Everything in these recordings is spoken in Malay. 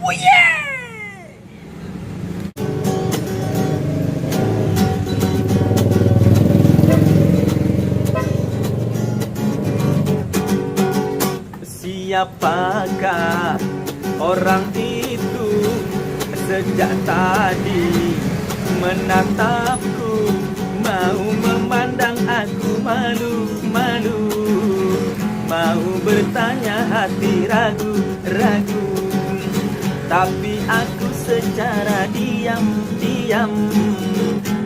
Oh yeah! Siapakah orang itu sejak tadi menatapku, mau memandang aku malu-malu, mau bertanya hati ragu-ragu, tapi aku secara diam-diam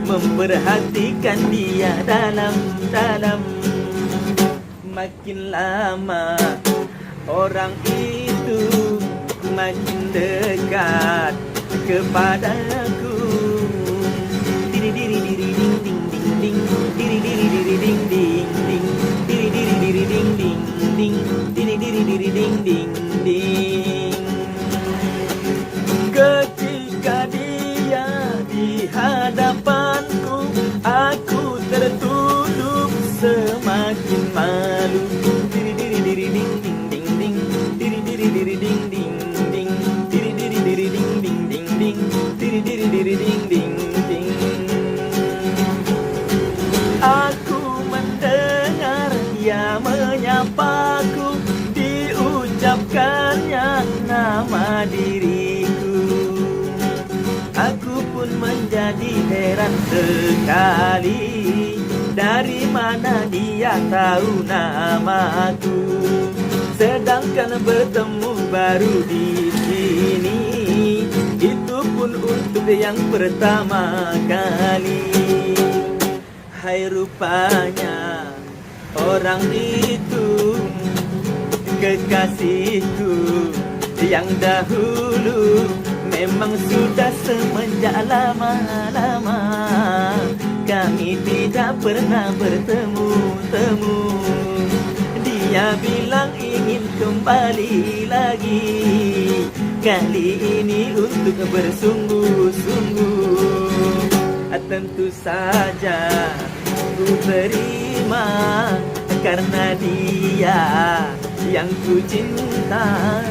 memperhatikan dia dalam-dalam. Makin lama orang itu makin dekat kepadaku. Diri diri diri ding ding ding ding, diri diri diri ding ding ding, diri diri diri ding ding ding, diri diri diri ding ding ding. Ketika dia di hadapanku, aku tertunduk semakin malu. Diri diri diri ding ding ding ding, diri diri diri ding ding ding, diri diri diri ding ding ding ding, diri diri diri ding ding ding. Aku mendengar dia menyapaku, diucapkannya nama diriku. Aku pun menjadi heran sekali, dari mana dia tahu namaku, sedangkan bertemu baru di sini, itu pun untuk yang pertama kali. Hai, rupanya orang itu kekasihku yang dahulu, memang sudah semenjak lama-lama kami tidak pernah bertemu-temu. Dia bilang ingin kembali lagi, kali ini untuk bersungguh-sungguh. Tentu saja ku terima, karena dia yang ku cinta.